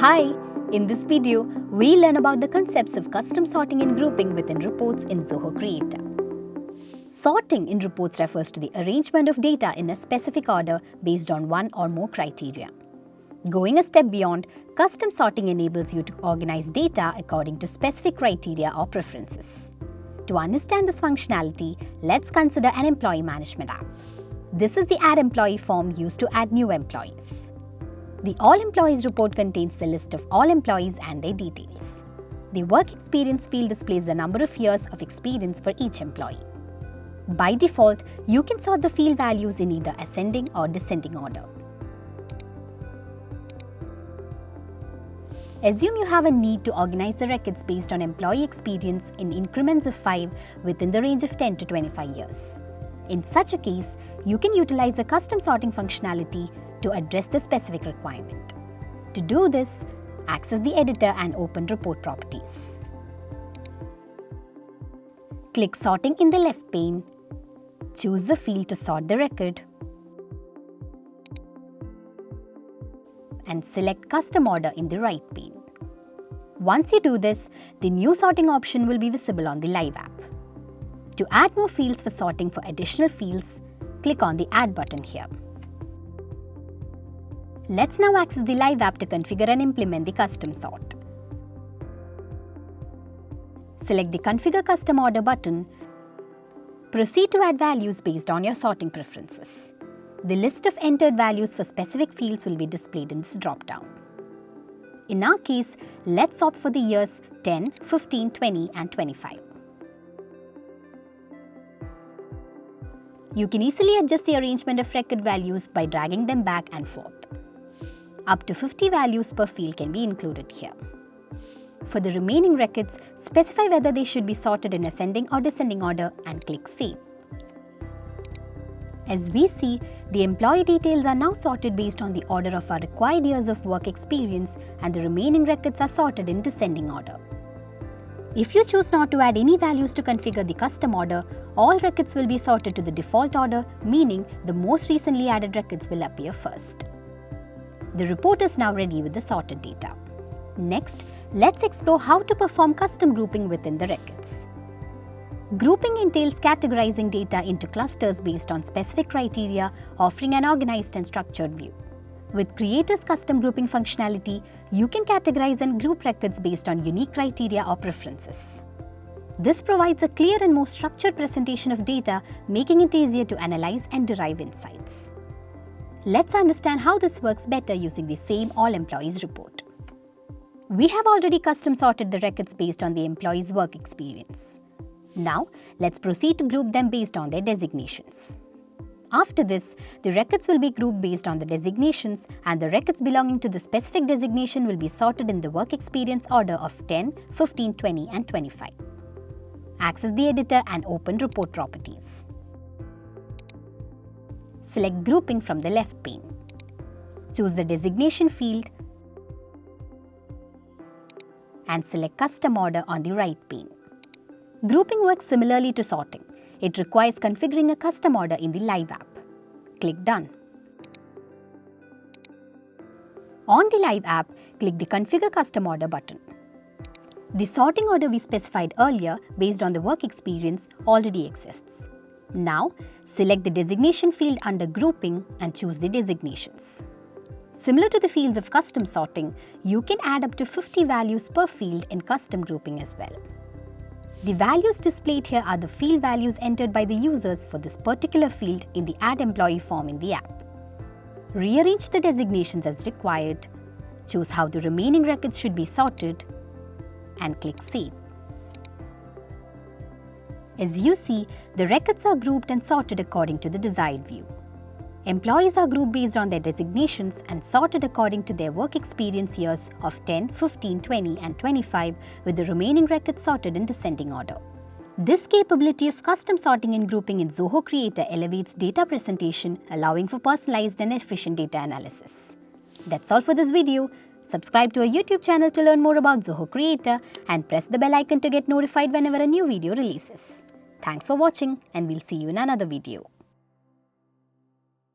Hi! In this video, we learn about the concepts of custom sorting and grouping within reports in Zoho Creator. Sorting in reports refers to the arrangement of data in a specific order based on one or more criteria. Going a step beyond, custom sorting enables you to organize data according to specific criteria or preferences. To understand this functionality, let's consider an employee management app. This is the Add Employee form used to add new employees. The All Employees report contains the list of all employees and their details. The Work Experience field displays the number of years of experience for each employee. By default, you can sort the field values in either ascending or descending order. Assume you have a need to organize the records based on employee experience in increments of 5 within the range of 10 to 25 years. In such a case, you can utilize the custom sorting functionality to address the specific requirement. To do this, access the editor and open Report Properties. Click Sorting in the left pane. Choose the field to sort the record and select Custom Order in the right pane. Once you do this, the new sorting option will be visible on the Live app. To add more fields for sorting for additional fields, click on the Add button here. Let's now access the Live app to configure and implement the custom sort. Select the Configure Custom Order button. Proceed to add values based on your sorting preferences. The list of entered values for specific fields will be displayed in this drop-down. In our case, let's opt for the years 10, 15, 20 and 25. You can easily adjust the arrangement of record values by dragging them back and forth. Up to 50 values per field can be included here. For the remaining records, specify whether they should be sorted in ascending or descending order and click Save. As we see, the employee details are now sorted based on the order of our required years of work experience, and the remaining records are sorted in descending order. If you choose not to add any values to configure the custom order, all records will be sorted to the default order, meaning the most recently added records will appear first. The report is now ready with the sorted data. Next, let's explore how to perform custom grouping within the records. Grouping entails categorizing data into clusters based on specific criteria, offering an organized and structured view. With Creator's custom grouping functionality, you can categorize and group records based on unique criteria or preferences. This provides a clear and more structured presentation of data, making it easier to analyze and derive insights. Let's understand how this works better using the same All Employees report. We have already custom sorted the records based on the employee's work experience. Now, let's proceed to group them based on their designations. After this, the records will be grouped based on the designations, and the records belonging to the specific designation will be sorted in the work experience order of 10, 15, 20 and 25. Access the editor and open Report Properties. Select Grouping from the left pane. Choose the Designation field and select Custom Order on the right pane. Grouping works similarly to sorting. It requires configuring a custom order in the Live app. Click Done. On the Live app, click the Configure Custom Order button. The sorting order we specified earlier based on the work experience already exists. Now, select the Designation field under Grouping and choose the designations. Similar to the fields of custom sorting, you can add up to 50 values per field in custom grouping as well. The values displayed here are the field values entered by the users for this particular field in the Add Employee form in the app. Rearrange the designations as required, choose how the remaining records should be sorted, and click Save. As you see, the records are grouped and sorted according to the desired view. Employees are grouped based on their designations and sorted according to their work experience years of 10, 15, 20 and 25, with the remaining records sorted in descending order. This capability of custom sorting and grouping in Zoho Creator elevates data presentation, allowing for personalized and efficient data analysis. That's all for this video. Subscribe to our YouTube channel to learn more about Zoho Creator and press the bell icon to get notified whenever a new video releases. Thanks for watching, and we'll see you in another video.